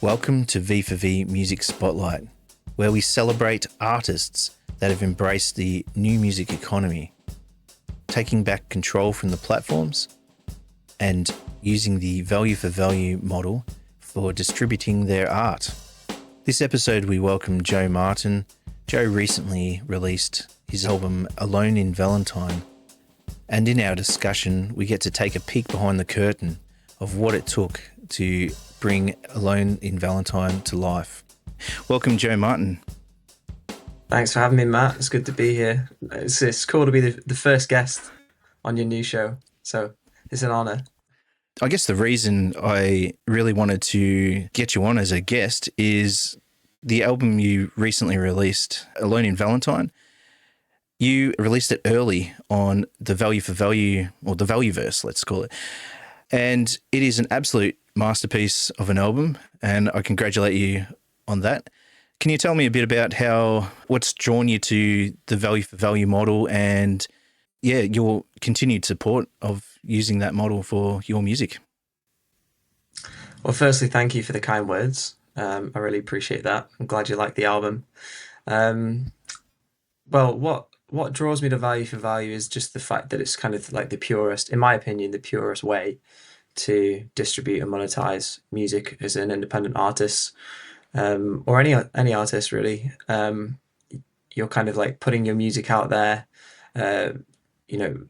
Welcome to V4V Music Spotlight, where we celebrate artists that have embraced the new music economy, taking back control from the platforms and using the value for value model for distributing their art. This episode we welcome Joe Martin. Joe recently released his album Alone in Valentine, and in our discussion we get to take a peek behind the curtain of what it took to bring Alone in Valentine to life. Welcome, Joe Martin. Thanks for having me, Matt. It's good to be here. It's cool to be the first guest on your new show, so it's an honour. I guess the reason I really wanted to get you on as a guest is the album you recently released, Alone in Valentine. You released it early on the Value for Value, or the Valueverse, let's call it. And it is an absolute masterpiece of an album, and I congratulate you on that. Can you tell me a bit about what's drawn you to the value for value model and your continued support of using that model for your music? Well, firstly, thank you for the kind words. I really appreciate that. I'm glad you like the album. Um, well, what draws me to value for value is just the fact that it's kind of like the purest, in my opinion, the purest way to distribute and monetize music as an independent artist, or any artist really. You're kind of like putting your music out there, uh, you know,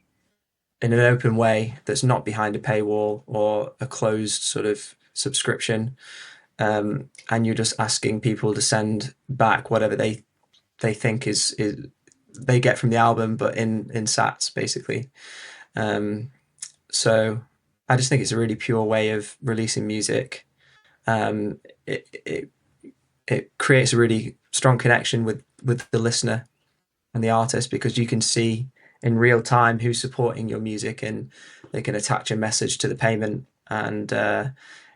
in an open way that's not behind a paywall or a closed sort of subscription. And you're just asking people to send back whatever they think is they get from the album, but in sats basically. So I just think it's a really pure way of releasing music. Um, it, it it creates a really strong connection with the listener and the artist, because you can see in real time who's supporting your music, and they can attach a message to the payment, and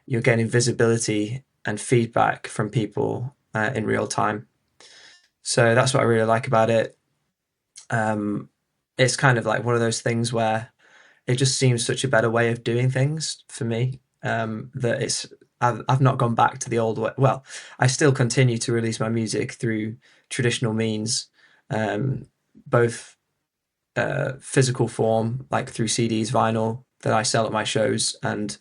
you're getting visibility and feedback from people in real time. So that's what I really like about it. Um, it's kind of like one of those things where it just seems such a better way of doing things for me, that I've not gone back to the old way. Well, I still continue to release my music through traditional means, um, both physical form, like through CDs, vinyl that I sell at my shows, and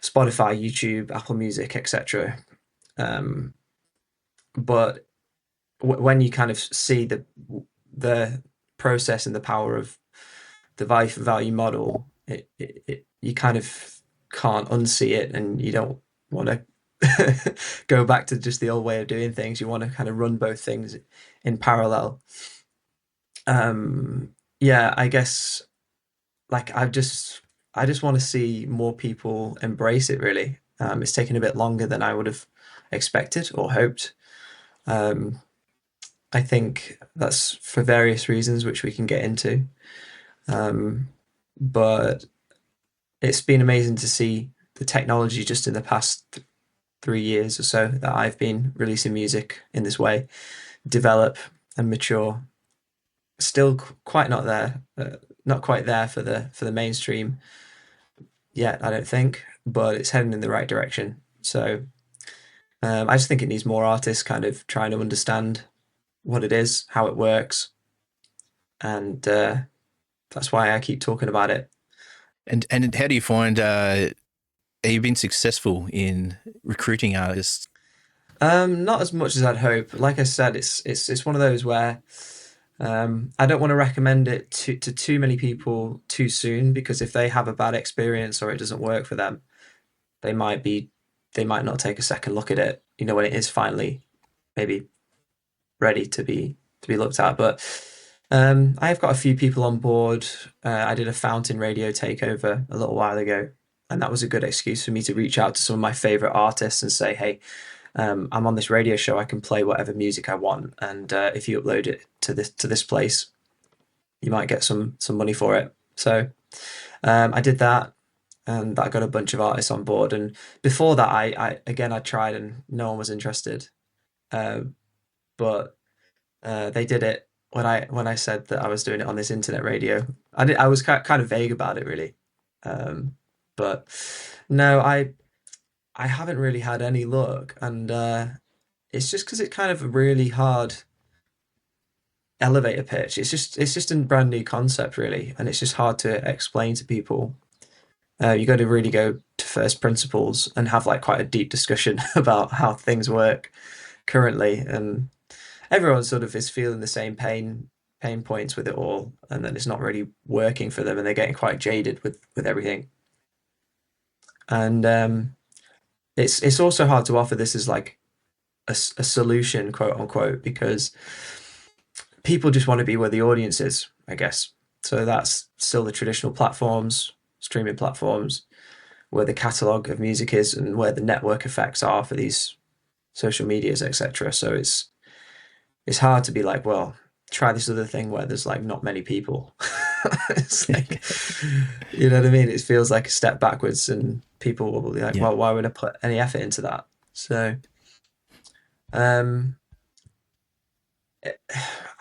Spotify, YouTube, Apple Music, etc. Um, but when you kind of see the process and the power of the value for value model, you kind of can't unsee it, and you don't want to go back to just the old way of doing things. You want to kind of run both things in parallel. Yeah, I guess like I just want to see more people embrace it really. It's taken a bit longer than I would have expected or hoped. Um, I think that's for various reasons, which we can get into. Um, but it's been amazing to see the technology just in the past 3 years or so that I've been releasing music in this way develop and mature. Still quite not there, not quite there for the mainstream yet, I don't think, but it's heading in the right direction. So I just think it needs more artists kind of trying to understand what it is, how it works, and that's why I keep talking about it. And how do you find have you been successful in recruiting artists? Not as much as I'd hope. Like I said, it's one of those where I don't want to recommend it to too many people too soon, because if they have a bad experience or it doesn't work for them, they might be they might not take a second look at it, when it is finally maybe ready to be looked at. But I've got a few people on board. I did a Fountain Radio takeover a little while ago, and that was a good excuse for me to reach out to some of my favorite artists and say, "Hey, I'm on this radio show. I can play whatever music I want, and if you upload it to this place, you might get some money for it." So I did that, and that got a bunch of artists on board. And before that, I tried, and no one was interested. Uh, but they did it when I said that I was doing it on this internet radio. I was kind of vague about it really, but no, I haven't really had any luck, and it's just because it's kind of a really hard elevator pitch. It's just a brand new concept, really, and it's just hard to explain to people. You got to really go to first principles and have like quite a deep discussion about how things work currently, and everyone sort of is feeling the same pain points with it all, and then it's not really working for them, and they're getting quite jaded with everything. And it's also hard to offer this as like a solution, quote unquote, because people just want to be where the audience is, I guess. So that's still the traditional platforms, streaming platforms, where the catalog of music is and where the network effects are for these social medias, etc. So it's hard to be like, well, try this other thing where there's like not many people. It's like, you know what I mean? It feels like a step backwards, and people will be like, Yeah. well, why would I put any effort into that? So, um,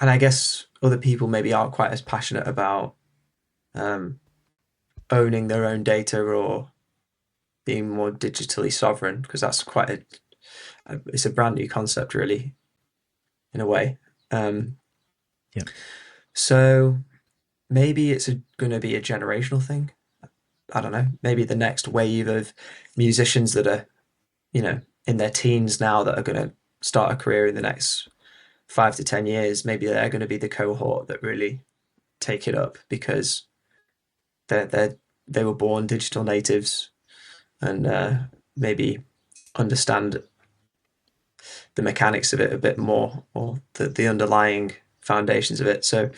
and I guess other people maybe aren't quite as passionate about um, owning their own data or being more digitally sovereign, because that's quite it's a brand new concept, really, in a way. Um, Yeah. so maybe it's going to be a generational thing. I don't know. Maybe the next wave of musicians that are, in their teens now, that are going to start a career in the next 5 to 10 years, maybe they're going to be the cohort that really take it up, because they they were born digital natives, and maybe understand the mechanics of it a bit more, or the underlying foundations of it. So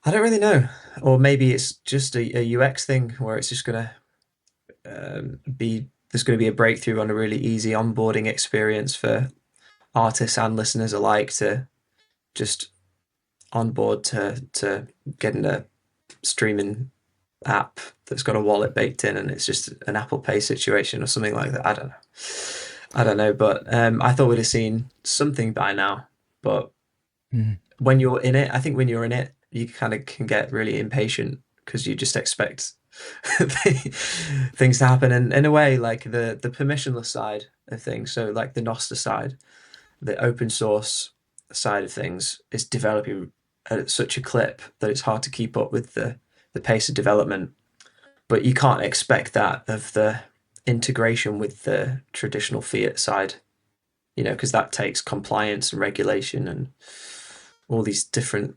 I don't really know. Or maybe it's just a UX thing where it's just going to be there's going to be a breakthrough on a really easy onboarding experience for artists and listeners alike to just onboard to getting a streaming app that's got a wallet baked in, and it's just an Apple Pay situation or something like that. I don't know, but I thought we'd have seen something by now. But Mm. when you're in it, I think when you're in it, you kind of can get really impatient because you just expect things to happen. And in a way, like the permissionless side of things, so like the Nostr side, the open source side of things, is developing at such a clip that it's hard to keep up with the pace of development. But you can't expect that of the integration with the traditional fiat side, because that takes compliance and regulation and all these different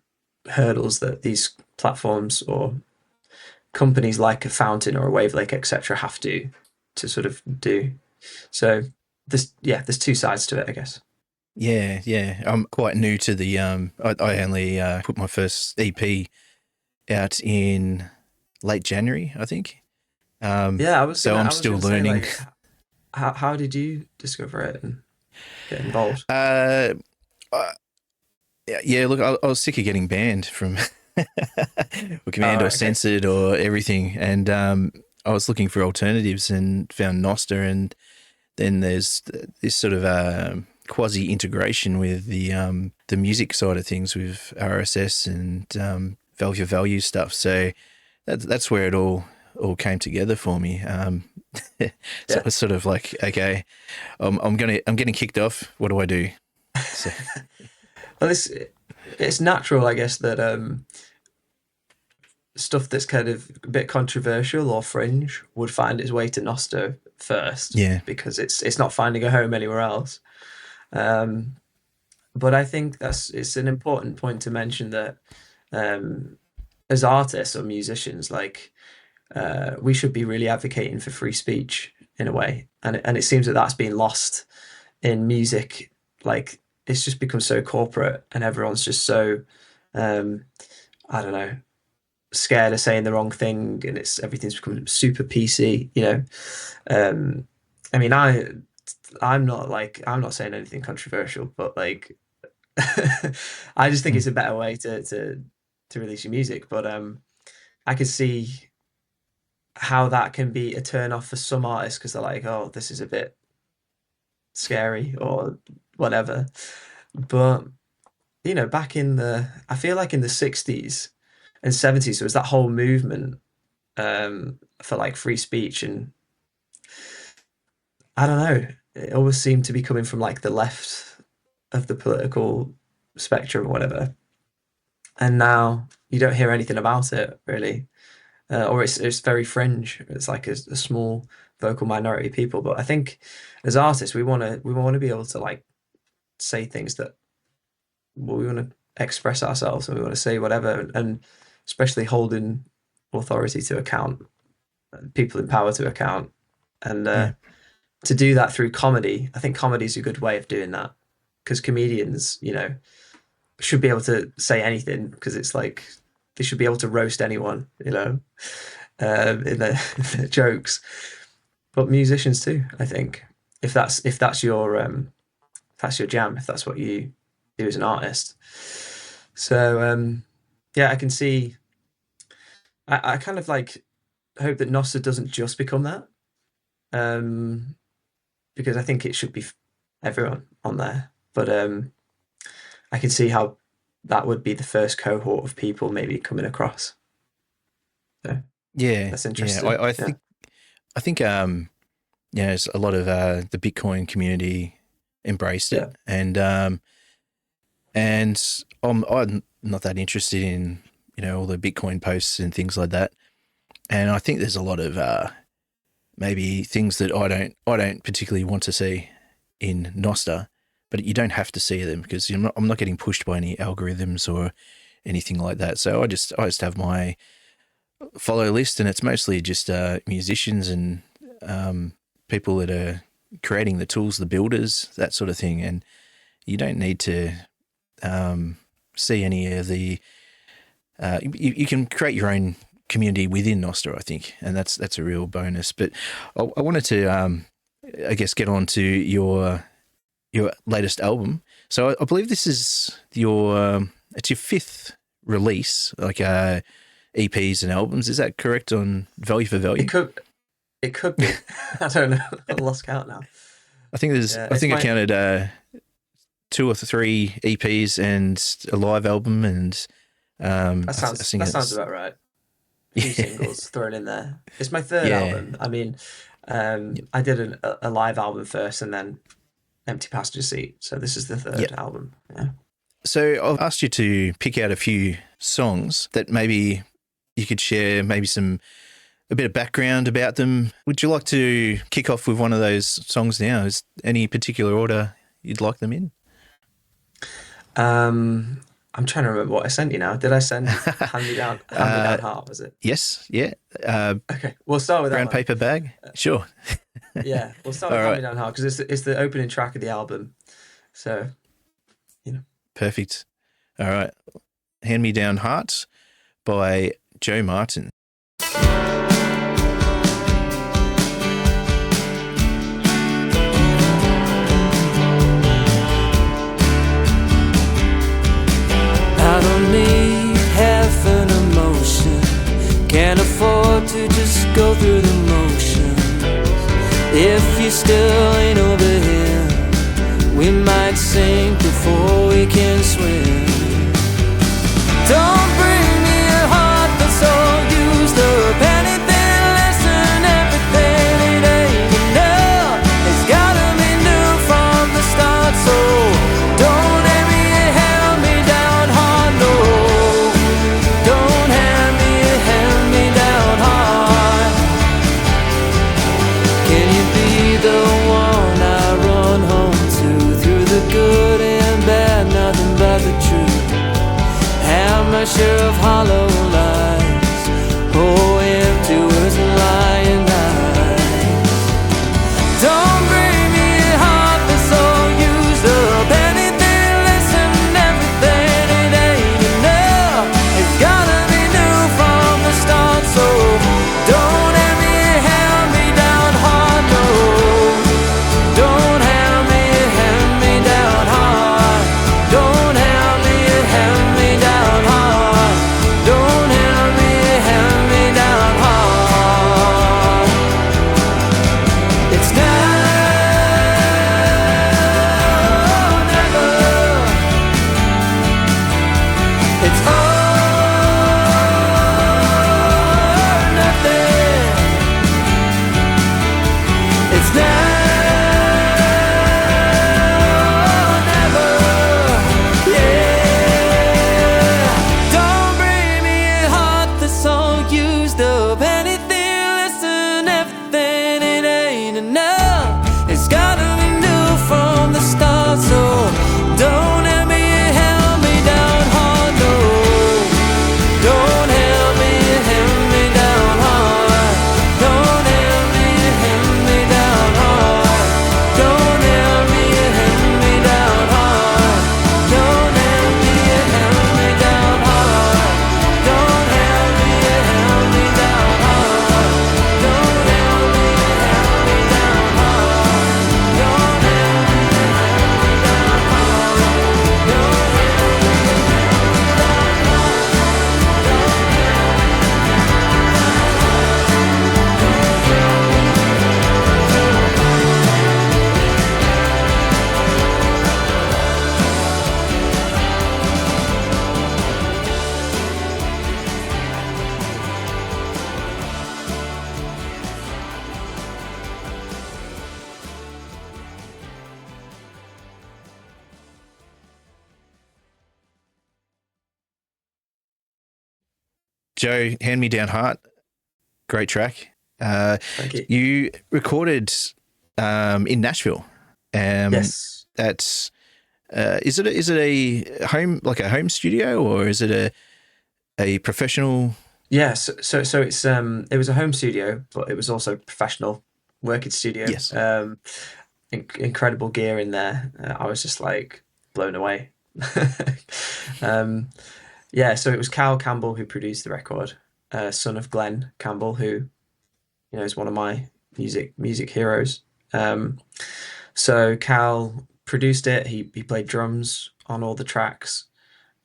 hurdles that these platforms or companies like a Fountain or a Wavelake, etc., have to sort of do. So there's two sides to it, I guess. Yeah, yeah. I'm quite new to the. I only put my first EP out in late January, I think. Yeah, I was So gonna I'm I was still gonna say, learning. like, how did you discover it and get involved? Uh, yeah. Look, I was sick of getting banned from or All command or right, okay. censored or everything, and I was looking for alternatives and found Noster, and then there's this sort of quasi integration with the music side of things with RSS and value for value stuff. So that's where it all came together for me. So Yeah. it's sort of like, okay, I'm getting kicked off. What do I do? So Well, it's natural, I guess, that stuff that's kind of a bit controversial or fringe would find its way to Nosto first, yeah, because it's not finding a home anywhere else. Um, but I think it's an important point to mention that um, as artists or musicians, like, we should be really advocating for free speech in a way, and it seems that that's been lost in music. Like, it's just become so corporate, and everyone's just so um, I don't know, scared of saying the wrong thing, and everything's become super PC. Um, I mean, I'm not saying anything controversial, but like, I just think mm, it's a better way to release your music. But I could see how that can be a turn off for some artists, because they're like, oh, this is a bit scary or whatever. But back I feel like in the 60s and 70s, there was that whole movement for like free speech, and I don't know. It always seemed to be coming from like the left of the political spectrum or whatever. And now you don't hear anything about it really, or it's very fringe. It's like a small vocal minority of people. But I think as artists, we want to be able to like say things that, well, we want to express ourselves and we want to say whatever, and especially holding authority to account, people in power to account, and Yeah. to do that through comedy. I think comedy is a good way of doing that because comedians, should be able to say anything because it's like they should be able to roast anyone, in their jokes. But musicians too, I think, if that's your jam, if that's what you do as an artist. So yeah, I can see. I kind of like hope that Nossa doesn't just become that, because I think it should be everyone on there. But I can see how that would be the first cohort of people maybe coming across. So Yeah. that's Yeah. interesting. I Yeah, think it's a lot of the Bitcoin community embraced yeah, it, and I'm not that interested in all the Bitcoin posts and things like that. And I think there's a lot of maybe things that I don't particularly want to see in Nostr, but you don't have to see them because I'm not getting pushed by any algorithms or anything like that. So I just have my follow list, and it's mostly just musicians and people that are creating the tools, the builders, that sort of thing. And you don't need to see any of the. You can create your own community within Nostr, I think, and that's a real bonus. But I wanted to, I guess, get on to your latest album. So I believe this is it's your fifth release, like EPs and albums. Is that correct on Value for Value? it could be. I don't know. I lost count now. I think Yeah, I it's think I my counted 2 or 3 EPs and a live album, and that I sounds think that sounds it's about right. A few singles thrown in there. It's my third yeah. album. I mean, I did a live album first and then Empty Passenger Seat. So this is the Yeah. third album. Yeah. So I've asked you to pick out a few songs that maybe you could share, maybe a bit of background about them. Would you like to kick off with one of those songs now? Is any particular order you'd like them in? I'm trying to remember what I sent you now. Did I send Hand Me Down uh, Heart, was it? yes, yeah. Okay, we'll start with that Brown one. paper bag. Sure. Yeah, we'll start All with Hand Me right. Down Heart because it's the opening track of the album. So, you know. Perfect. All right. Hand Me Down Heart by Joe Martin. I don't need half an emotion. Can't afford to just go through the motions. If you still ain't over here, we might sink before we can swim. Don't bring me a heart that's all used up. Anything less than everything, it ain't enough. It's gotta be new from the start, so don't hand me a hand-me-down heart, no. Don't hand me a hand-me-down heart. Can you be the one I run home to? Through the good and bad, nothing but the truth. Have my share of hollow lies, oh, empty words and lying eyes. Don't bring me a heart that's all used up. Anything less than everything, it ain't enough. It's gotta be new from the start, so don't hand me a hand-me-down heart, no. Don't hand me a hand-me-down heart. Don't hand me a hand-me-down heart. Don't hand me a hand-me-down heart. It's not Joe, Hand Me Down Heart, great track. Thank you. You recorded in Nashville. Yes. That's is it a home studio, or is it a professional? Yes. So it's it was a home studio, but it was also a professional working studio. Yes. Incredible gear in there. I was just like blown away. um, yeah. So it was Cal Campbell who produced the record, son of Glenn Campbell, who is one of my music heroes. So Cal produced it. He played drums on all the tracks,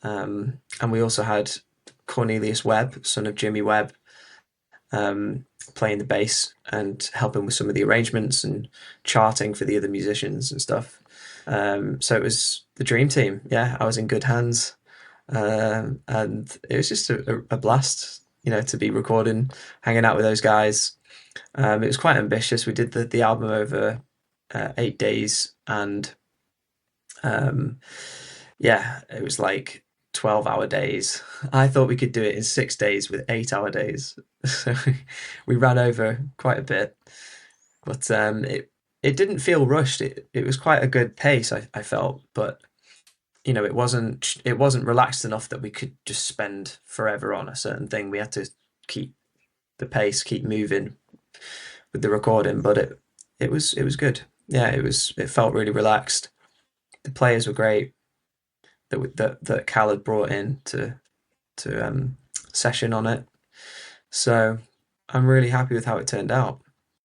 and we also had Cornelius Webb, son of Jimmy Webb, playing the bass and helping with some of the arrangements and charting for the other musicians and stuff. So it was the dream team. Yeah, I was in good hands, and it was just a blast, to be recording, hanging out with those guys. It was quite ambitious. We did the album over 8 days, and yeah, it was like 12-hour days. I thought we could do it in 6 days with 8-hour days. So we ran over quite a bit, but it didn't feel rushed. It was quite a good pace, I felt, but it wasn't relaxed enough that we could just spend forever on a certain thing. We had to keep the pace, keep moving with the recording, but it was good. Yeah, it felt really relaxed. The players were great that Cal had brought in to session on it. So I'm really happy with how it turned out.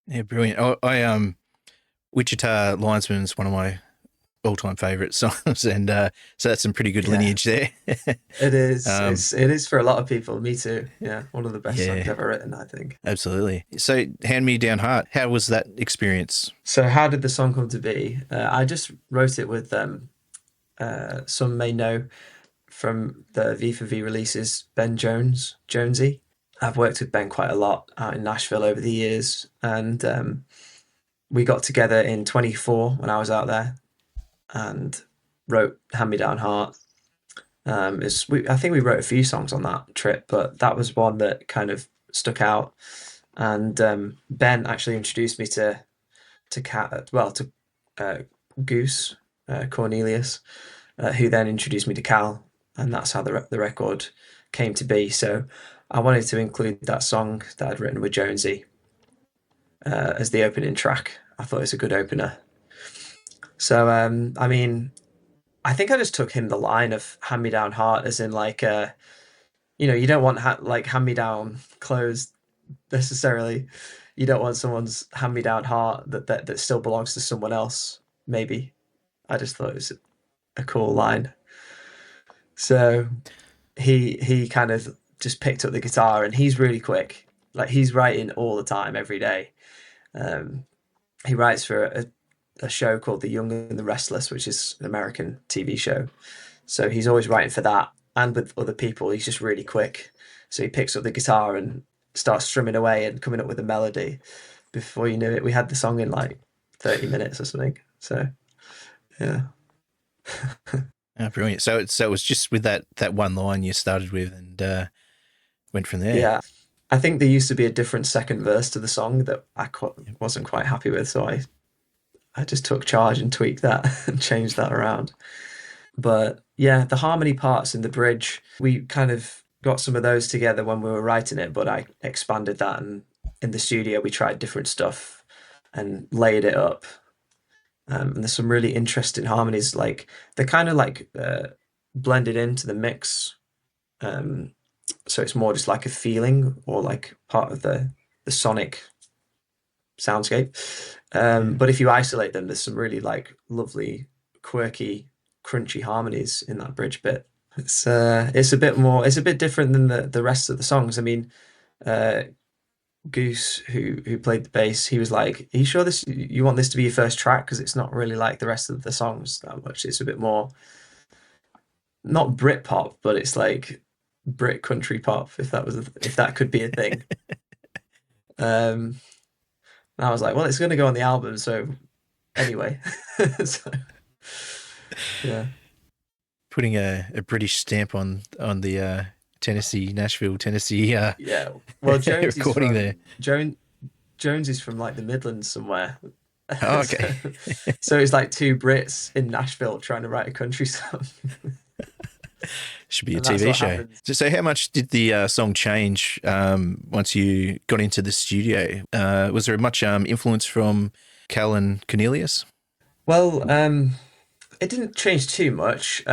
Yeah, brilliant. I Wichita Linesman's one of my all-time favorite songs, and so that's some pretty good lineage there. It is. It is for a lot of people. Me too. Yeah, one of the best songs ever written, I think. Absolutely. So, Hand Me Down Heart, how was that experience? So, how did the song come to be? I just wrote it with some may know from the V4V releases, Ben Jonesy. I've worked with Ben quite a lot out in Nashville over the years, and we got together in 24 when I was out there and wrote Hand Me Down Heart. I think we wrote a few songs on that trip, but that was one that kind of stuck out. And Ben actually introduced me to Goose Cornelius, who then introduced me to Cal, and that's how the record came to be. So I wanted to include that song that I'd written with Jonesy as the opening track. I thought it was a good opener. So I mean, I think I just took him the line of "Hand Me Down Heart" as in like, you don't want hand me down clothes necessarily. You don't want someone's hand me down heart that still belongs to someone else. Maybe I just thought it was a cool line. So he kind of just picked up the guitar, and he's really quick. Like, he's writing all the time, every day. He writes for a show called The Young and the Restless, which is an American TV show. So he's always writing for that, and with other people. He's just really quick. So he picks up the guitar and starts strumming away and coming up with a melody. Before you knew it, we had the song in like 30 minutes or something. So, yeah. Oh, brilliant. So it was just with that one line you started with, and went from there. Yeah. I think there used to be a different second verse to the song that I wasn't quite happy with. So I just took charge and tweaked that and changed that around. But yeah, the harmony parts in the bridge, we kind of got some of those together when we were writing it, but I expanded that, and in the studio we tried different stuff and layered it up. And there's some really interesting harmonies, like they're kind of like blended into the mix. So it's more just like a feeling, or like part of the sonic soundscape. But if you isolate them, there's some really like lovely, quirky, crunchy harmonies in that bridge bit. It's a bit different than the rest of the songs. I mean, Goose, who played the bass, he was like, "Are you sure you want this to be your first track? Because it's not really like the rest of the songs that much. It's a bit more, not Brit pop, but it's like Brit country pop, if that could be a thing." And I was like, "Well, it's going to go on the album, so anyway." So, yeah. Putting a British stamp on the Tennessee, Nashville, Tennessee Yeah. Well, Jones is recording from there. Jones is from like the Midlands somewhere. Oh, so, okay. so it's like two Brits in Nashville trying to write a country song. Should be a And that's TV what show. happens. So how much did the song change once you got into the studio? Was there much influence from Cal and Cornelius? Well, it didn't change too much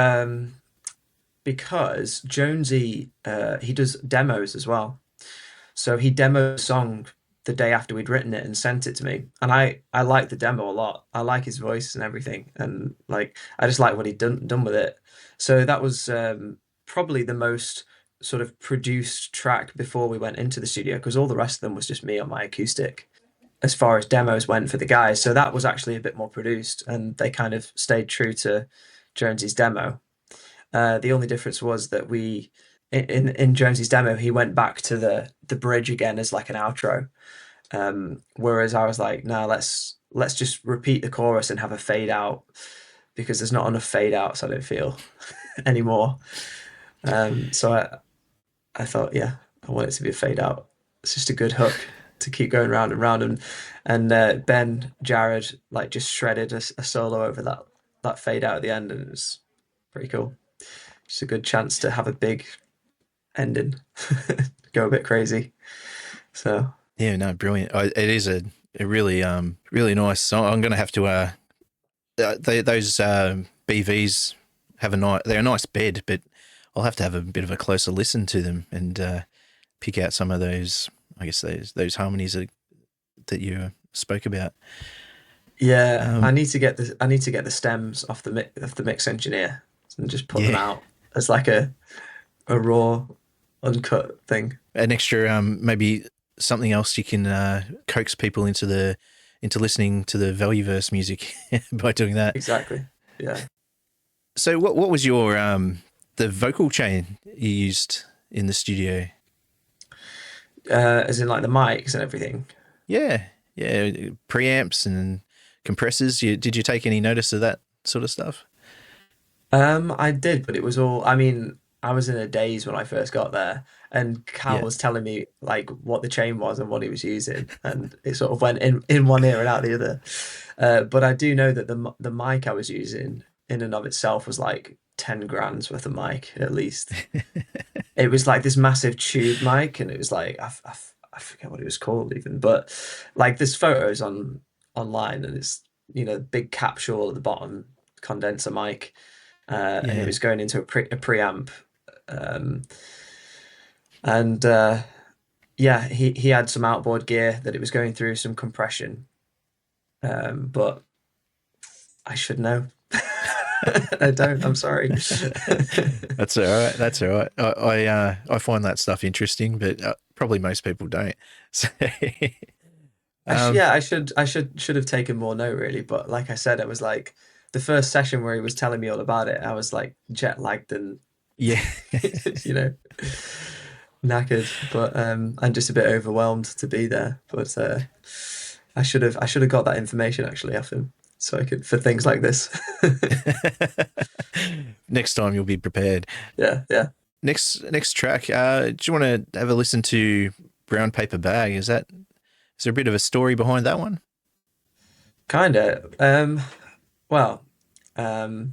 because Jonesy he does demos as well. So he demoed the song the day after we'd written it and sent it to me, and I like the demo a lot. I like his voice and everything, and like I just like what he'd done with it. So that was probably the most sort of produced track before we went into the studio, because all the rest of them was just me on my acoustic as far as demos went for the guys. So that was actually a bit more produced, and they kind of stayed true to Jonesy's demo. The only difference was that we in Jonesy's demo he went back to the bridge again as like an outro, whereas I was like, no, let's just repeat the chorus and have a fade out, because there's not enough fade outs, I don't feel anymore. So I thought, yeah, I want it to be a fade out. It's just a good hook to keep going round and round, and Ben Jared like just shredded a solo over that fade out at the end, and it was pretty cool. Just a good chance to have a big ending, go a bit crazy. So Yeah, no, brilliant. It is a really really nice song. I'm going to have to those BVs have they're a nice bed, but I'll have to have a bit of a closer listen to them and pick out some of those. I guess those harmonies that you spoke about. yeah, I need to get the stems off the mix engineer and just put them out as like a raw, uncut thing. An extra maybe something else you can coax people into listening to the Valueverse music by doing that. Exactly. Yeah. So what was your the vocal chain you used in the studio? As in like the mics and everything. Yeah, preamps and compressors. Did you take any notice of that sort of stuff? I did, but it was all. I mean, I was in a daze when I first got there, and Cal was telling me like what the chain was and what he was using, and it sort of went in one ear and out the other. But I do know that the mic I was using in and of itself was like 10 grand's worth of mic at least. It was like this massive tube mic, and it was like I forget what it was called even, but like there's photos online, and it's big capsule at the bottom, condenser mic, and it was going into a preamp, and yeah, he had some outboard gear that it was going through some compression, but I should know. I don't. I'm sorry. That's all right. That's all right. I find that stuff interesting, but probably most people don't. So, yeah, I should have taken more note really, but like I said, it was like the first session where he was telling me all about it. I was like jet lagged and yeah, knackered, but I'm just a bit overwhelmed to be there. But I should have got that information actually off him, so I could for things like this. Next time you'll be prepared. Yeah. Next track. Do you want to have a listen to Brown Paper Bag? Is there a bit of a story behind that one? Kinda. Well, I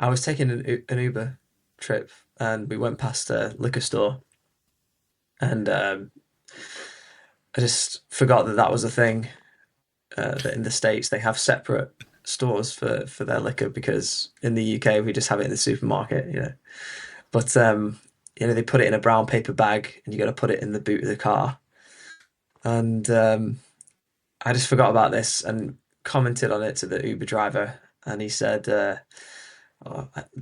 was taking an Uber trip, and we went past a liquor store, and I just forgot that was a thing. That in the States they have separate stores for their liquor, because in the UK we just have it in the supermarket, But they put it in a brown paper bag, and you got to put it in the boot of the car. And I just forgot about this and commented on it to the Uber driver, and he said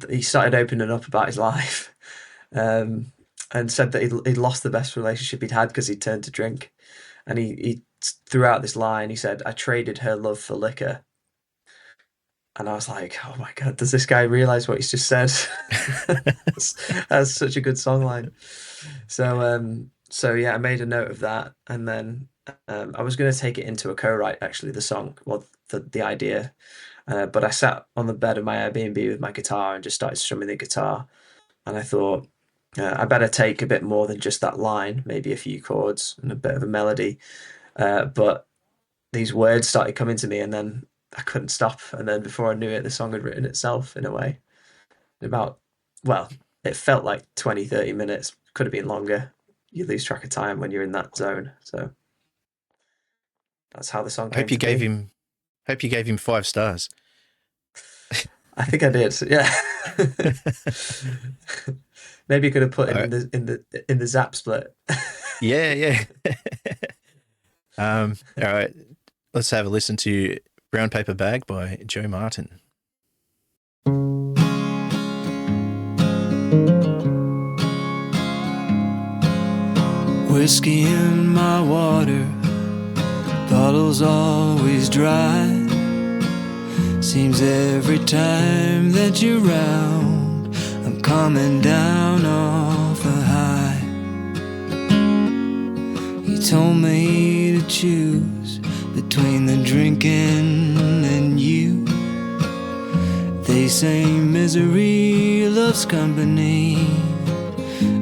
he started opening up about his life, and said that he'd lost the best relationship he'd had because he turned to drink, and he threw out this line. He said, "I traded her love for liquor." And I was like, oh my God, does this guy realize what he's just said? That's such a good songline. So yeah, I made a note of that. And then I was going to take it into a co-write, actually, the song, well, the idea. But I sat on the bed of my Airbnb with my guitar and just started strumming the guitar. And I thought, I better take a bit more than just that line, maybe a few chords and a bit of a melody. But these words started coming to me, and then I couldn't stop. And then before I knew it, the song had written itself in a way. About, well, it felt like 20, 30 minutes. Could have been longer. You lose track of time when you're in that zone. So that's how the song I came hope you to gave be. him. Hope you gave him 5 stars. I think I did. Yeah. Maybe you could have put him All in right. the Zap split. Yeah, yeah. All right. Let's have a listen to Brown Paper Bag by Joe Martin. Whiskey in my water, bottle's always dry. Seems every time that you're round, I'm coming down off a high. You told me to choose between the drinking and you. They say misery loves company.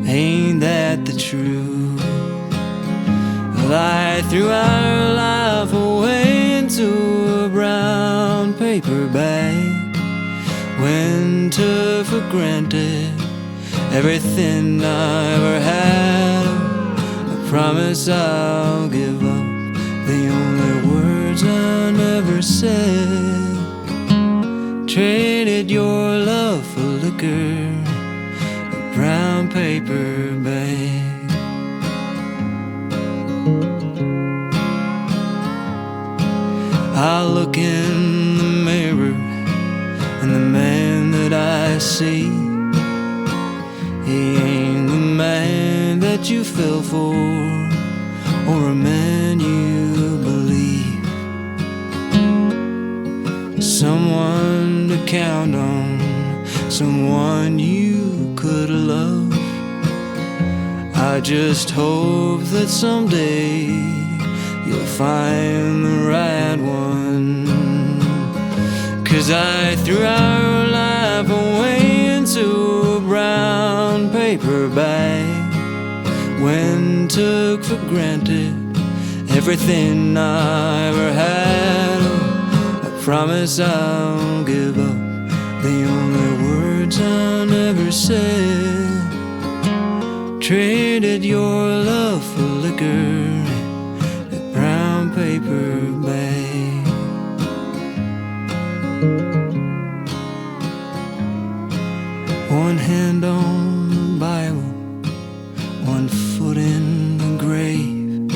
Ain't that the truth? Well, I threw our life away into a brown paper bag when took for granted everything I ever had. I promise I'll give up the only words I never said. Traded your love for liquor, a brown paper bag. I look in the mirror, and the man that I see, he ain't the man that you fell for, or a man you believe. Someone to count on, someone you could love. I just hope that someday you'll find the right one. 'Cause I threw our life away into a brown paper bag when took for granted everything I ever had. Oh, I promise I'll give up the only words I never said. Traded your love for liquor, a brown paper bag. One hand on the Bible, one foot in the grave.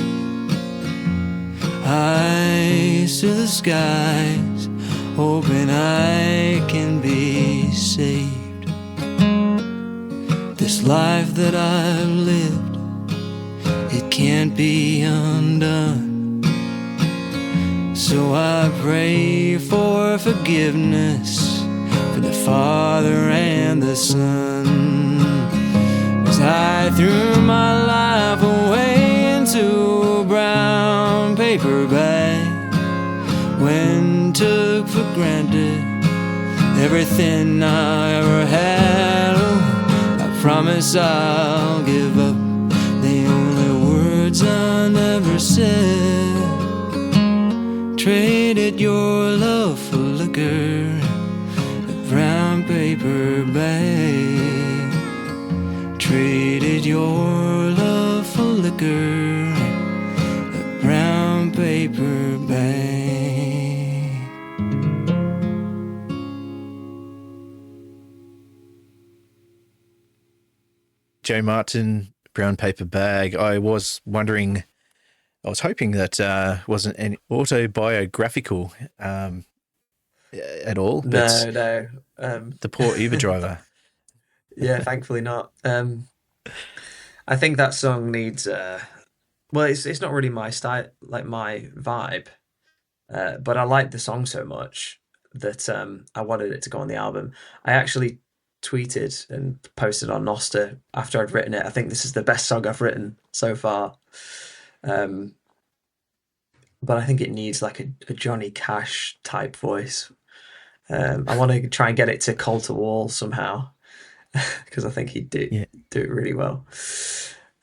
Eyes to the skies, hoping I can be saved. This life that I've lived, it can't be undone. So I pray for forgiveness for the Father and the Son. 'Cause I threw my life away into a brown paper bag when took for granted everything I ever had. Oh, promise I'll give up the only words I never said. Traded your love for liquor, a brown paper bag. Traded your love for liquor, a brown paper bag. Joe Martin, Brown Paper Bag. I was wondering, I was hoping that wasn't any autobiographical at all, but No. the poor Uber driver. Yeah, thankfully not. I think that song needs. Well, it's not really my style, like my vibe. But I liked the song so much that I wanted it to go on the album. I actually tweeted and posted on Noster after I'd written it. I think this is the best song I've written so far. But I think it needs like a Johnny Cash type voice. I want to try and get it to Call to Wall somehow. because I think he'd Yeah. do it really well.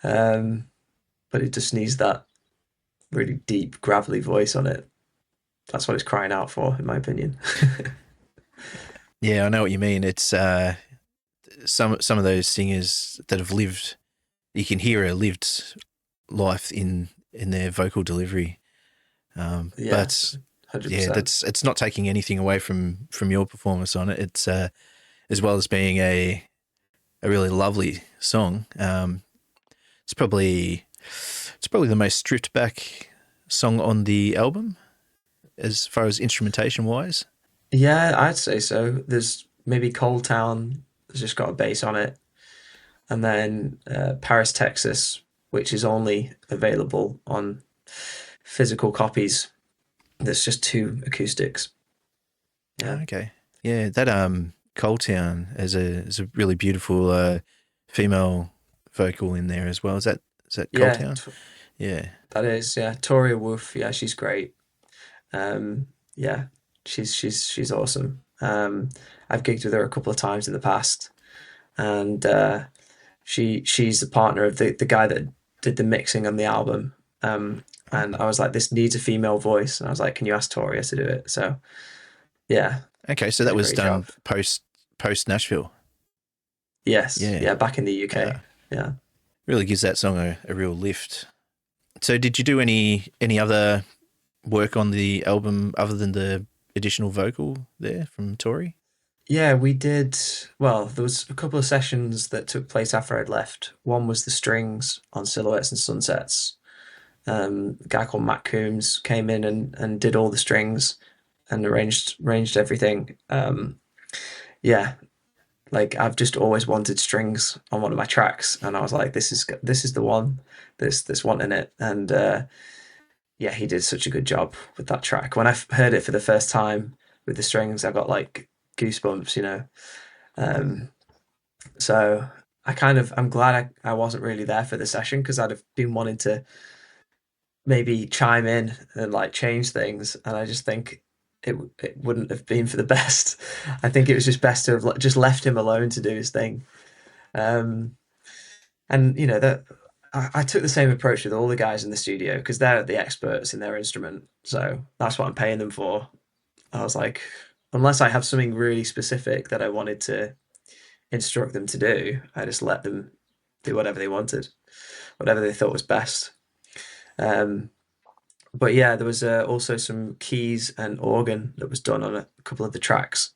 Um, but it just needs that really deep, gravelly voice on it. That's what it's crying out for, in my opinion. Yeah, I know what you mean. It's some of those singers that have lived, you can hear a lived life in their vocal delivery. Yeah, But yeah, 100%. that's it's not taking anything away from your performance on it. It's as well as being a really lovely song. It's probably it's probably the most stripped back song on the album as far as instrumentation wise. Yeah, I'd say so. There's maybe Cold Town has just got a bass on it, and then Paris, Texas, which is only available on physical copies. There's just two acoustics. Yeah. Okay, yeah, that Cold Town is a really beautiful female vocal in there as well. Is that Cold Yeah, Town? Yeah. that is. Yeah, Toria Wolf. Yeah, she's great. Yeah, she's awesome. I've gigged with her a couple of times in the past, and she's the partner of the guy that did the mixing on the album. And I was like, this needs a female voice, and I was like, can you ask Toria to do it? So yeah, Okay, so she did that a was great job. done post Nashville. Yes, Yeah. yeah, back in the UK. Uh, Yeah. Really gives that song a real lift. So, did you do any other work on the album other than the additional vocal there from Tori? Yeah, we did. Well, there was a couple of sessions that took place after I'd left. One was the strings on Silhouettes and Sunsets. A guy called Matt Coombs came in and did all the strings and arranged everything. Yeah, like I've just always wanted strings on one of my tracks, and I was like, this is the one. This one in it, and yeah, he did such a good job with that track. When I heard it for the first time with the strings, I got like goosebumps, you know. Um, so I'm glad I wasn't really there for the session because I'd have been wanting to maybe chime in and like change things, and I just think it wouldn't have been for the best. I think it was just best to have just left him alone to do his thing. Um, and you know that I took the same approach with all the guys in the studio because they're the experts in their instrument, so that's what I'm paying them for. I was like, unless I have something really specific that I wanted to instruct them to do, I just let them do whatever they wanted, whatever they thought was best. Um, but yeah, there was also some keys and organ that was done on a couple of the tracks.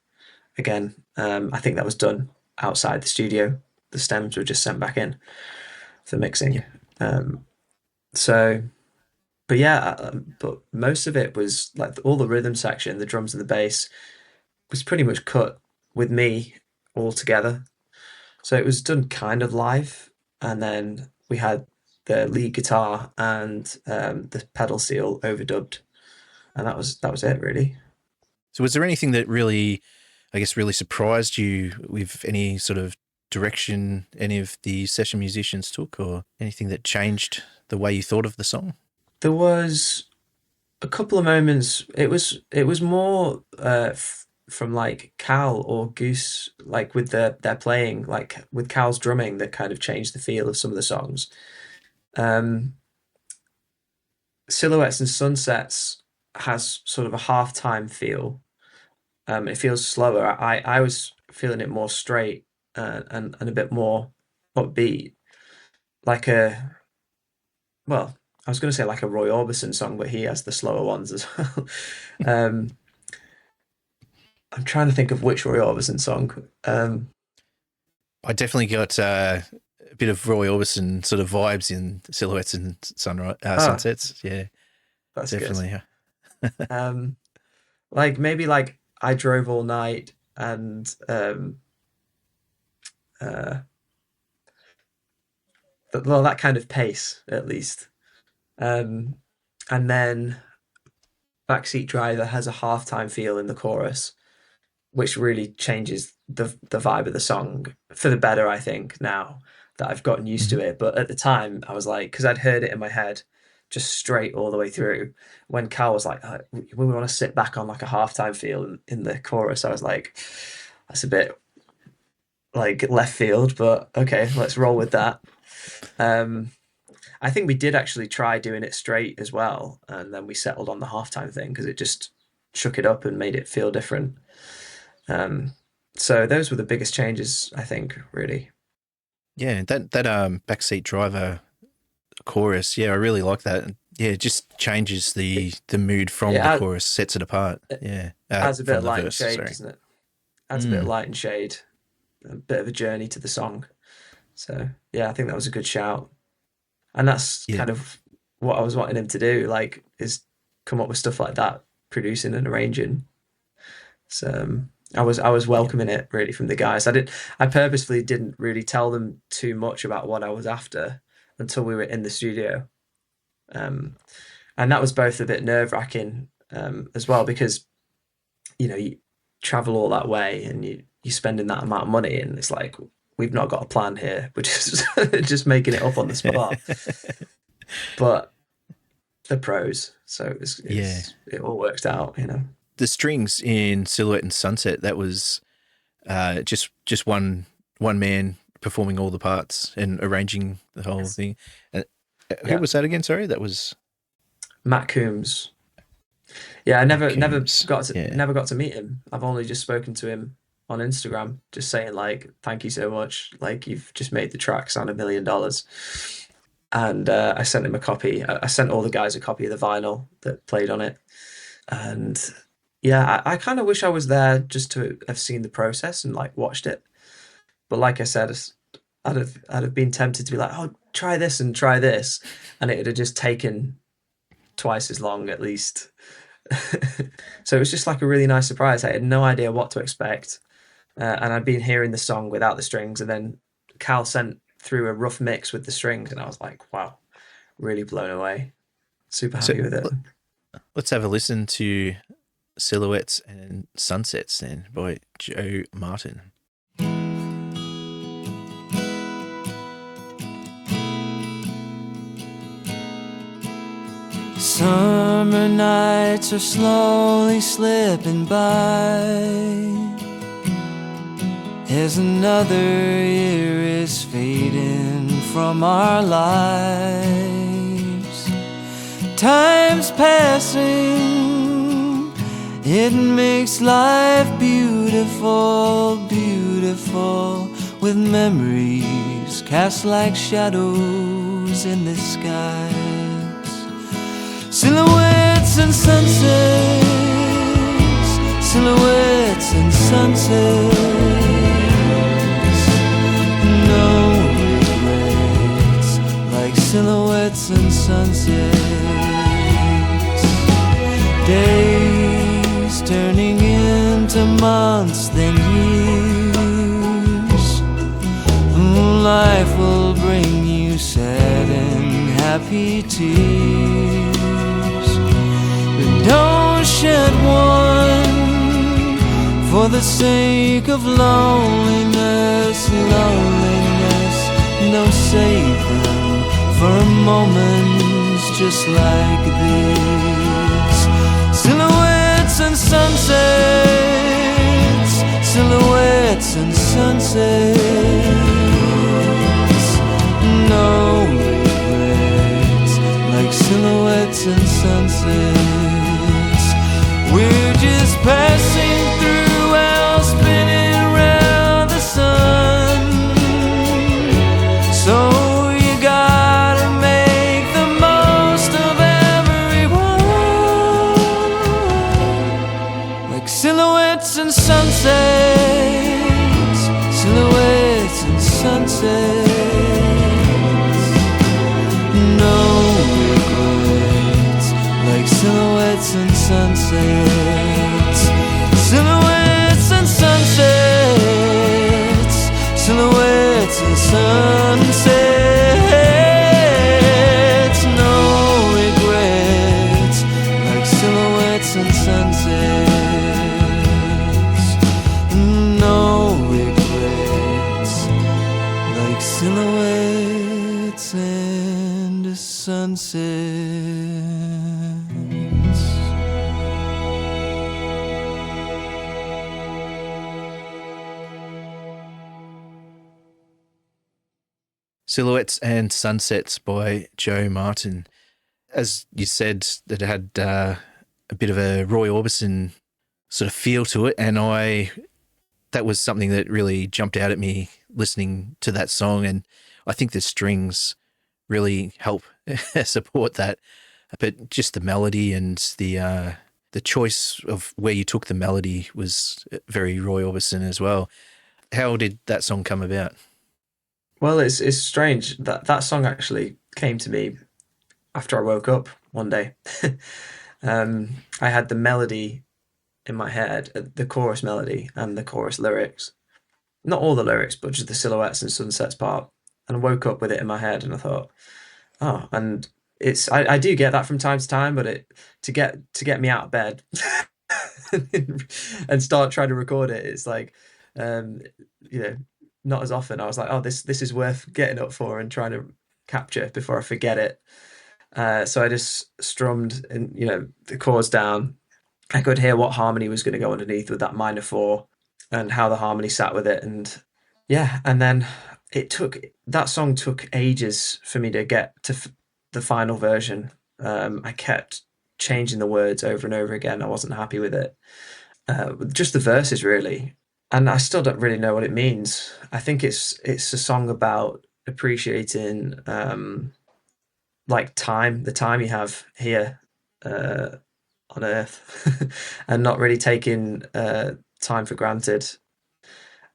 Again, I think that was done outside the studio. The stems were just sent back in for Yeah. mixing. Um, so, but yeah, but most of it was like all the rhythm section, the drums and the bass was pretty much cut with me all together. So it was done kind of live, and then we had the lead guitar and the pedal seal overdubbed, and that was it really. So, was there anything that really, I guess, really surprised you with any sort of direction any of the session musicians took, or anything that changed the way you thought of the song? There was a couple of moments. It was more from like Cal or Goose, like with their playing, like with Cal's drumming, that kind of changed the feel of some of the songs. Um, Silhouettes and Sunsets has sort of a halftime feel. It feels slower. I was feeling it more straight and a bit more upbeat, like a well, I was going to say like a Roy Orbison song, but he has the slower ones as well. um, I'm trying to think of which Roy Orbison song. I definitely got a bit of Roy Orbison sort of vibes in Silhouettes and Ah, Sunsets. Yeah, that's good. definitely. Um, like maybe like I drove all night and uh, well, that kind of pace at least. Um, and then Backseat Driver has a halftime feel in the chorus, which really changes the vibe of the song for the better, I think, now that I've gotten used to Mhm. it. But at the time, I was like, because I'd heard it in my head just straight all the way through. When Cal was like, we want to sit back on like a halftime feel in the chorus, I was like, that's a bit. like left field, but okay, let's roll with that. Um, I think we did actually try doing it straight as well, and then we settled on the halftime thing because it just shook it up and made it feel different. Um, so those were the biggest changes, I think, really. Yeah, that backseat driver chorus. Yeah, I really like that. Yeah, it just changes the mood from the chorus, sets it apart. Yeah, adds a bit of light verse, and shade, doesn't it? Adds a bit of light and shade, a bit of a journey to the song. So yeah, I think that was a good shout, and that's kind of what I was wanting him to do, like, is come up with stuff like that, producing and arranging. So I was welcoming it really from the guys. I purposefully didn't really tell them too much about what I was after until we were in the studio. And that was both a bit nerve-wracking as well, because you travel all that way and you're spending that amount of money, and it's like, we've not got a plan here, we're just making it up on the spot. But the pros, so it all worked out, The strings in Silhouette and Sunset, that was just one man performing all the parts and arranging the whole thing. Who was that again? Sorry, that was Matt Coombs. Yeah, I never got to meet him. I've only just spoken to him on Instagram, just saying, like, thank you so much. Like, you've just made the track sound $1 million. And I sent him a copy. I sent all the guys a copy of the vinyl that played on it. And yeah, I kind of wish I was there just to have seen the process and like watched it. But like I said, I'd have been tempted to be like, oh, try this and try this, and it would have just taken twice as long at least. So it was just like a really nice surprise. I had no idea what to expect, and I'd been hearing the song without the strings, and then Cal sent through a rough mix with the strings, and I was like, wow, really blown away. Super happy with it. Let's have a listen to Silhouettes and Sunsets then by Joe Martin. Summer nights are slowly slipping by as another year is fading from our lives. Time's passing, it makes life beautiful, beautiful, with memories cast like shadows in the skies. Silhouettes and sunsets, silhouettes and sunsets. No regrets, like silhouettes and sunsets. Days turning into months, then years. Life will bring you sad and happy tears. Don't shed one for the sake of loneliness, loneliness. No, save them for a moment just like this. Silhouettes and sunsets, silhouettes and sunsets. No regrets, like silhouettes and sunsets. We're just passing through while spinning around the sun. So you gotta make the most of everyone. Like silhouettes and sunsets, silhouettes and sunsets. No regrets, like silhouettes and sunsets, silhouettes and sunsets, silhouettes and sunsets. No regrets, like silhouettes and sunsets. No regrets, like silhouettes and sunsets. Silhouettes and Sunsets by Joe Martin. As you said, that it had a bit of a Roy Orbison sort of feel to it, and that was something that really jumped out at me listening to that song, and I think the strings really help support that. But just the melody and the choice of where you took the melody was very Roy Orbison as well. How did that song come about? Well, it's strange that that song actually came to me after I woke up one day. I had the melody in my head, the chorus melody and the chorus lyrics. Not all the lyrics, but just the silhouettes and sunsets part. And I woke up with it in my head, and I thought, oh, and I do get that from time to time, but to get me out of bed and start trying to record it, it's like, um, you know, not as often. I was like, oh, this is worth getting up for and trying to capture before I forget it. So I just strummed and the chords down. I could hear what harmony was going to go underneath with that minor four and how the harmony sat with it, and yeah, and then that song took ages for me to get to the final version. I kept changing the words over and over again. I wasn't happy with it. Just the verses really, and I still don't really know what it means. I think it's a song about appreciating like the time you have here on Earth, and not really taking time for granted,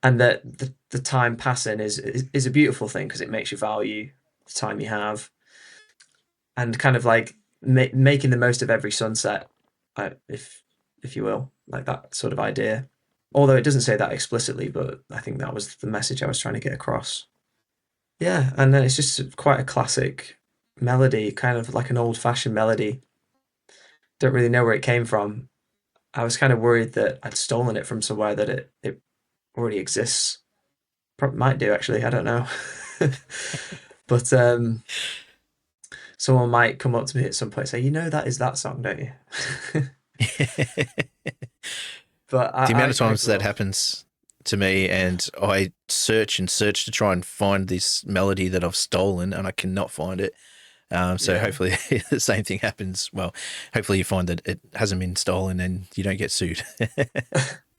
and that the time passing is a beautiful thing because it makes you value the time you have, and kind of like making the most of every sunset, if you will, like that sort of idea. Although it doesn't say that explicitly, but I think that was the message I was trying to get across. Yeah, and then it's just quite a classic melody, kind of like an old-fashioned melody. Don't really know where it came from. I was kind of worried that I'd stolen it from somewhere that it already exists. Probably might do actually. I don't know. But someone might come up to me at some point and say, that is that song, don't you? But the amount of times that happens to me, and I search and search to try and find this melody that I've stolen, and I cannot find it. So hopefully the same thing happens. Well, hopefully you find that it hasn't been stolen and you don't get sued.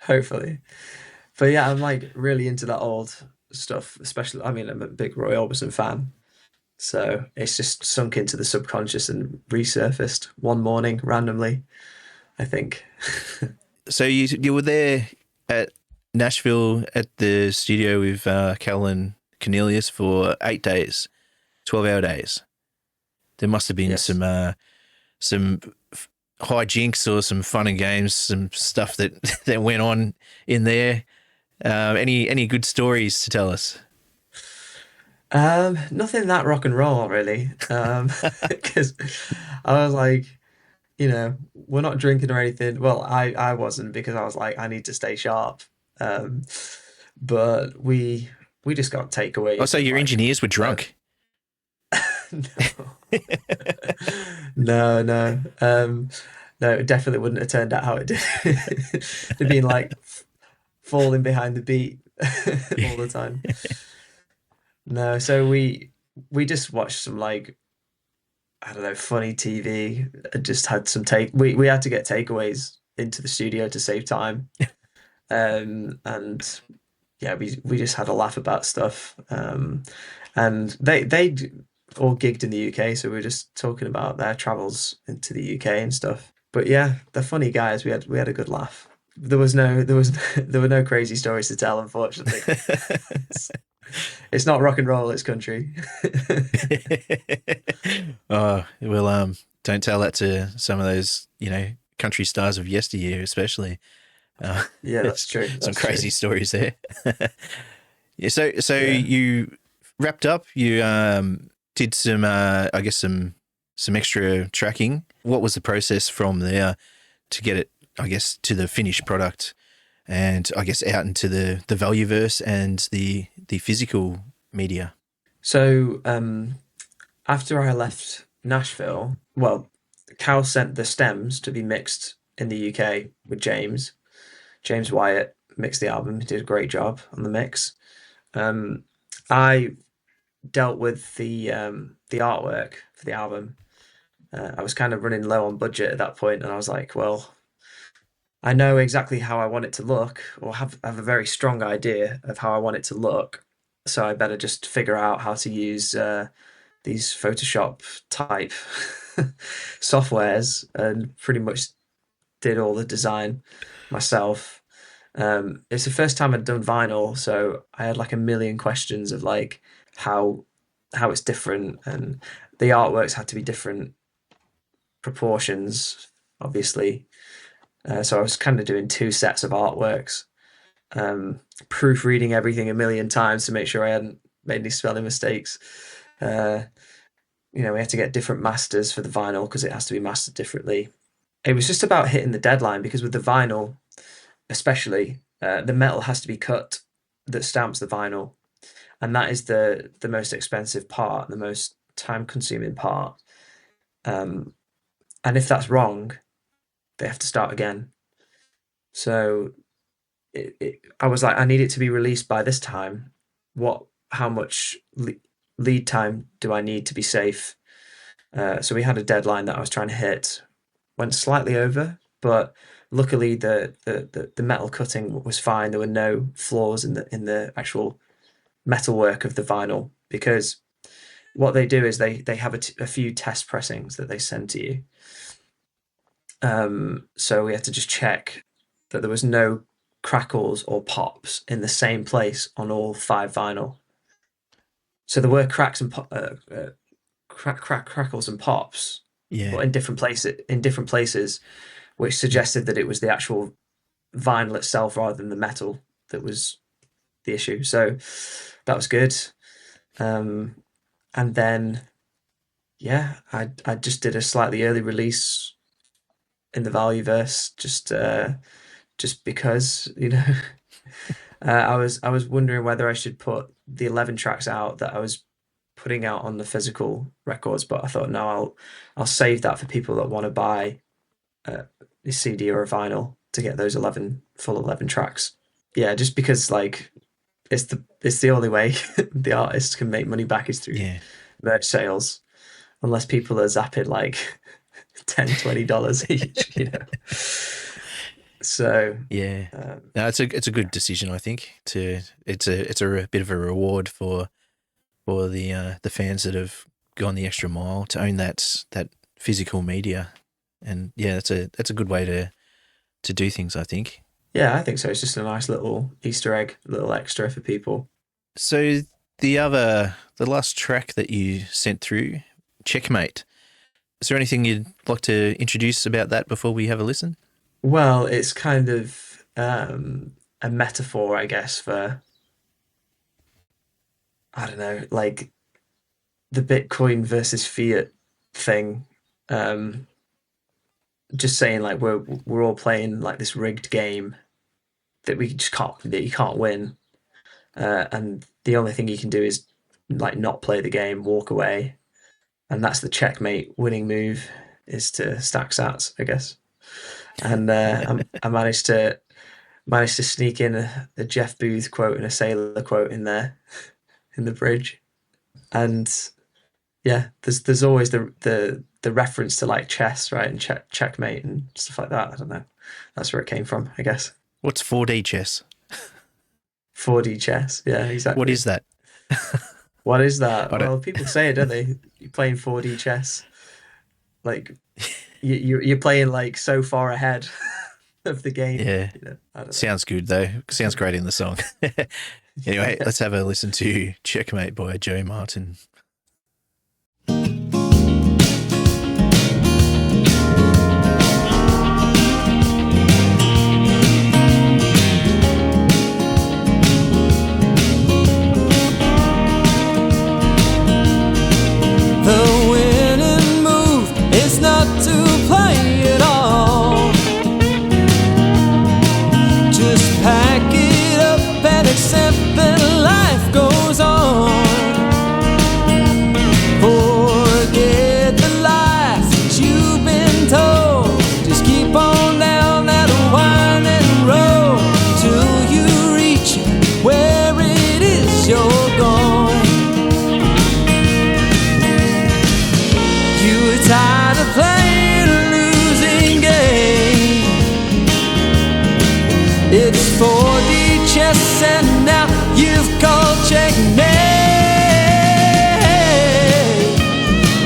Hopefully. But yeah, I'm like really into that old stuff, especially, I mean, I'm a big Roy Orbison fan. So it's just sunk into the subconscious and resurfaced one morning randomly, I think. So you were there at Nashville at the studio with Cal and Cornelius for 8 days, 12-hour days. There must have been some hijinks or some fun and games, some stuff that went on in there. Any good stories to tell us? Nothing that rock and roll really, because I was like, we're not drinking or anything. Well, I wasn't, because I was like, I need to stay sharp. But we just got takeaways. Oh, so your engineers were drunk? No, no. No, it definitely wouldn't have turned out how it did. They'd been like falling behind the beat all the time. No, so we just watched some, like, I don't know, funny TV. Just had some we had to get takeaways into the studio to save time. And yeah, we just had a laugh about stuff. And they all gigged in the UK, so we were just talking about their travels into the UK and stuff. But yeah, they're funny guys. We had a good laugh. There were no crazy stories to tell, unfortunately. It's not rock and roll, it's country. Oh, well, don't tell that to some of those, country stars of yesteryear, especially. Yeah, that's true. Some crazy stories there. Yeah, so you wrapped up. You did some, I guess some extra tracking. What was the process from there to get it, I guess, to the finished product, and I guess out into the Valueverse and the physical media? So after I left Nashville, well, Cal sent the stems to be mixed in the UK with James. James Wyatt mixed the album. He did a great job on the mix. I dealt with the artwork for the album, I was kind of running low on budget at that point, and I was like, well, I know exactly how I want it to look, or have a very strong idea of how I want it to look. So I better just figure out how to use these Photoshop type softwares, and pretty much did all the design myself. It's the first time I'd done vinyl, so I had like a million questions of like how it's different, and the artworks had to be different proportions, obviously. So I was kind of doing two sets of artworks, proofreading everything a million times to make sure I hadn't made any spelling mistakes. We had to get different masters for the vinyl because it has to be mastered differently. It was just about hitting the deadline, because with the vinyl, especially, the metal has to be cut that stamps the vinyl, and that is the most expensive part, the most time-consuming part. And if that's wrong, they have to start again. So I was like, I need it to be released by this time. How much lead time do I need to be safe? So we had a deadline that I was trying to hit. Went slightly over, but luckily the metal cutting was fine. There were no flaws in the actual metalwork of the vinyl, because what they do is they have a few test pressings that they send to you. So we had to just check that there was no crackles or pops in the same place on all 5 vinyl. So there were cracks and crackles and pops, but in different places, which suggested that it was the actual vinyl itself rather than the metal that was the issue. So that was good. And then, I just did a slightly early release in the Valueverse, just because, I was wondering whether I should put the 11 tracks out that I was putting out on the physical records, but I thought, no, I'll save that for people that want to buy a CD or a vinyl to get those full 11 tracks. Yeah, just because like it's the only way the artists can make money back is through merch sales, unless people are zapping like $10-$20 each. So no, it's a good decision, I think. It's a bit of a reward for the fans that have gone the extra mile to own that physical media, and that's a good way to do things, I think. Yeah, I think so. It's just a nice little Easter egg, little extra for people. So the last track that you sent through, Checkmate. Is there anything you'd like to introduce about that before we have a listen? Well, it's kind of a metaphor, I guess, for, I don't know, like the Bitcoin versus fiat thing. Just saying, like, we're all playing like this rigged game that you can't win, and the only thing you can do is like not play the game, walk away, and that's the checkmate winning move, is to stack sats, I guess. And I managed to sneak in a Jeff Booth quote and a Sailor quote in there in the bridge, and there's always the reference to like chess, right, and checkmate and stuff like that. I don't know, that's where it came from, I guess. What's 4D chess? 4D chess, yeah, exactly. What is that? What is that? Well, people say it, don't they? You're playing 4D chess, like you're playing like so far ahead of the game. Yeah, I don't know. Sounds good though. Sounds great in the song. Anyway, let's have a listen to Checkmate by Joey Martin. The winning move is not to play at all. Just pack it up and accept that life goes on. It's 4D chess and now you've called checkmate.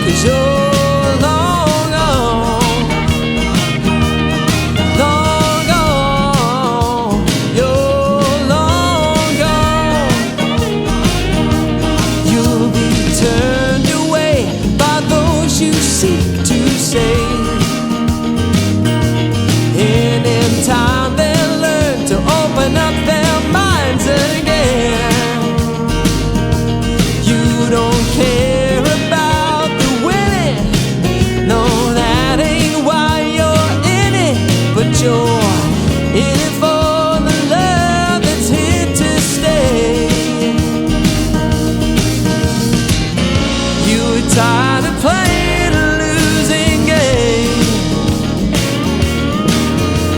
'Cause you're long gone, long gone, you're long gone. You'll be turned away by those you seek to save. And in time they'll learn to open up their minds again. You don't care about the winning, no, that ain't why you're in it. But you're in it for the love that's here to stay. You were tired of playing a losing game.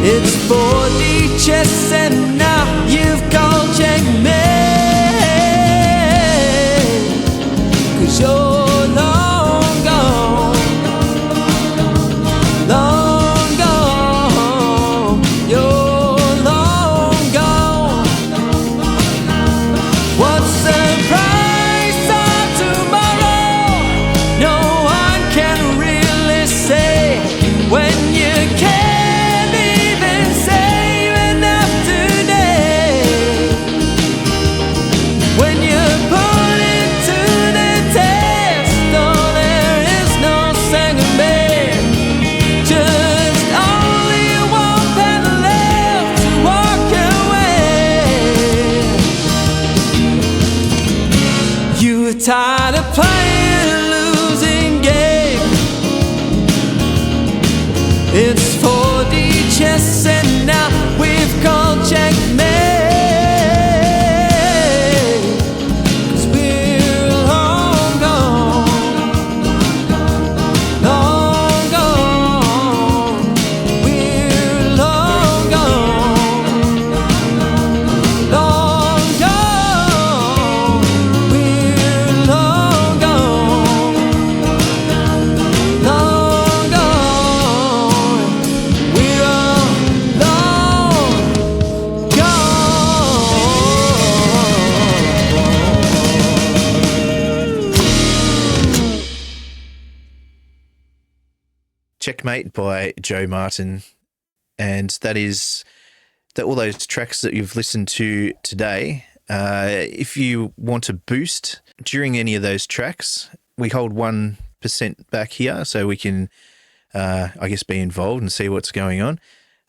It's 4D chess and now you've called checkmate. 'Cause you're long gone, long gone, you're long gone. What's the price of tomorrow? No one can really say when you can't even save enough today. When you put it to the test, oh, there is no second best. Just only one path left to walk away. You were tired of playing a losing game. It's 4D chess and now we've called checkmate. 'Cause we're long gone, long gone, we're long gone, long gone, we're long gone, long gone, we're all long gone. Checkmate by Joe Martin. And that is that all those tracks that you've listened to today. If you want to boost during any of those tracks, we hold 1% back here so we can, I guess, be involved and see what's going on.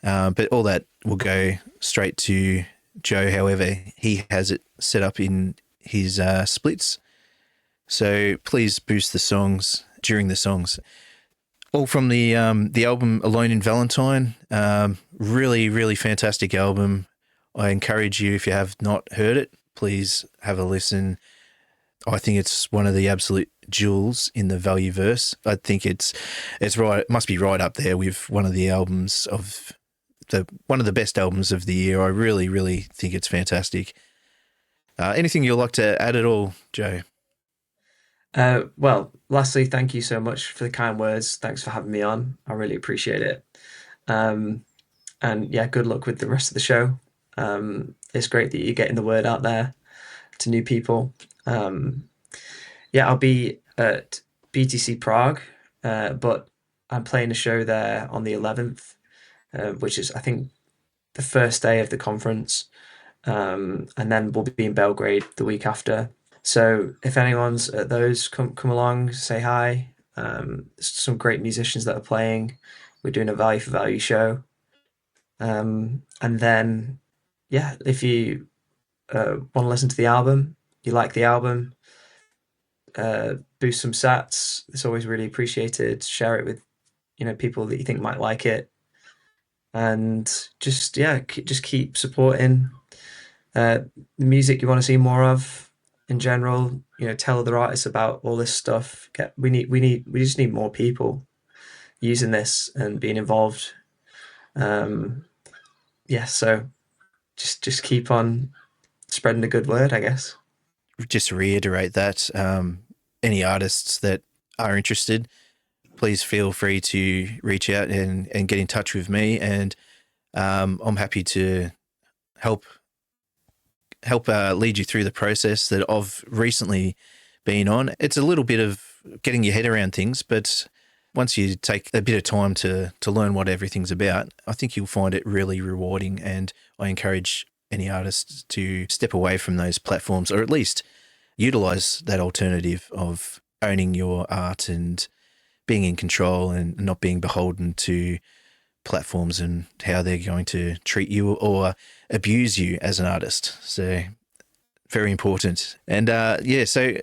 But all that will go straight to Joe, however he has it set up in his splits. So please boost the songs during the songs. All from the album Alone in Valentine. Really, really fantastic album. I encourage you, if you have not heard it, please have a listen. I think it's one of the absolute jewels in the value verse. I think it's right. It must be right up there with one of the albums of one of the best albums of the year. I really, really think it's fantastic. Anything you'd like to add at all, Joe? Well, lastly, thank you so much for the kind words. Thanks for having me on. I really appreciate it. And yeah, good luck with the rest of the show. It's great that you're getting the word out there to new people. Yeah, I'll be at BTC Prague, but I'm playing a show there on the 11th, which is, I think, the first day of the conference. And then we'll be in Belgrade the week after. So if anyone's at those, come along, say hi. Some great musicians that are playing. We're doing a value for value show. And then, yeah, if you want to listen to the album, you like the album, boost some sats. It's always really appreciated. Share it with, people that you think might like it. And just keep supporting the music you want to see more of. In general, tell other artists about all this stuff. We just need more people using this and being involved. So just keep on spreading the good word, I guess. Just to reiterate that, any artists that are interested, please feel free to reach out and get in touch with me, and I'm happy to help lead you through the process that I've recently been on. It's a little bit of getting your head around things, but once you take a bit of time to learn what everything's about, I think you'll find it really rewarding. And I encourage any artists to step away from those platforms, or at least utilize that alternative of owning your art and being in control and not being beholden to platforms and how they're going to treat you or abuse you as an artist. So very important. And so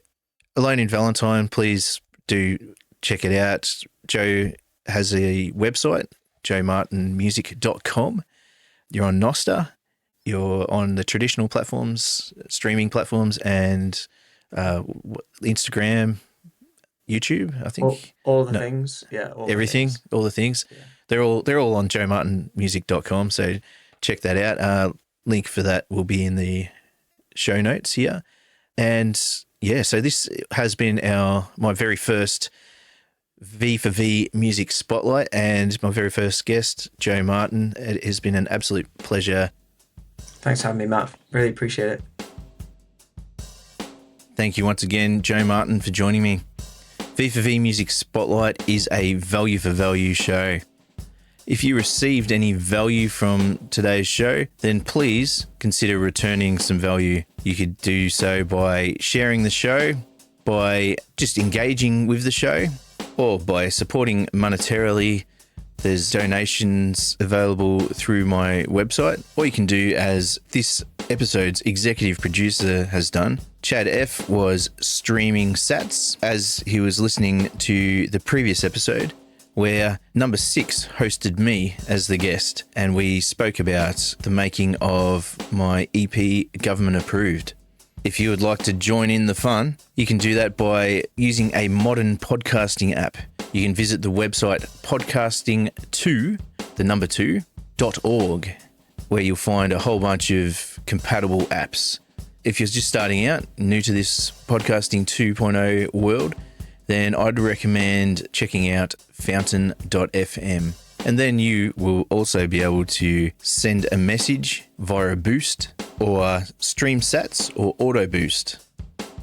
Alone in Valentine, please do check it out. Joe has a website, joemartinmusic.com. You're on Nostr. You're on the traditional platforms, streaming platforms, and Instagram, YouTube, I think. All the things. Yeah. Everything, all the things. Yeah. They're all on joemartinmusic.com. So check that out. Link for that will be in the show notes here. And yeah, so this has been my very first V4V Music Spotlight and my very first guest, Joe Martin. It has been an absolute pleasure. Thanks for having me, Matt. Really appreciate it. Thank you once again, Joe Martin, for joining me. V4V Music Spotlight is a value for value show. If you received any value from today's show, then please consider returning some value. You could do so by sharing the show, by just engaging with the show, or by supporting monetarily. There's donations available through my website, or you can do as this episode's executive producer has done. ChadF was streaming sats as he was listening to the previous episode, where number 6 hosted me as the guest, and we spoke about the making of my EP Government Approved. If you would like to join in the fun, you can do that by using a modern podcasting app. You can visit the website podcasting2.org, where you'll find a whole bunch of compatible apps. If you're just starting out, new to this podcasting 2.0 world, then I'd recommend checking out fountain.fm. And then you will also be able to send a message via a boost or stream sats or auto boost.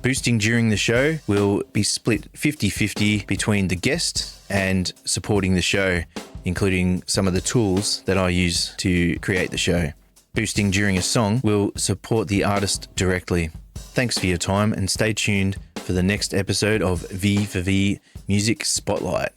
Boosting during the show will be split 50-50 between the guest and supporting the show, including some of the tools that I use to create the show. Boosting during a song will support the artist directly. Thanks for your time and stay tuned for the next episode of V4V Music Spotlight.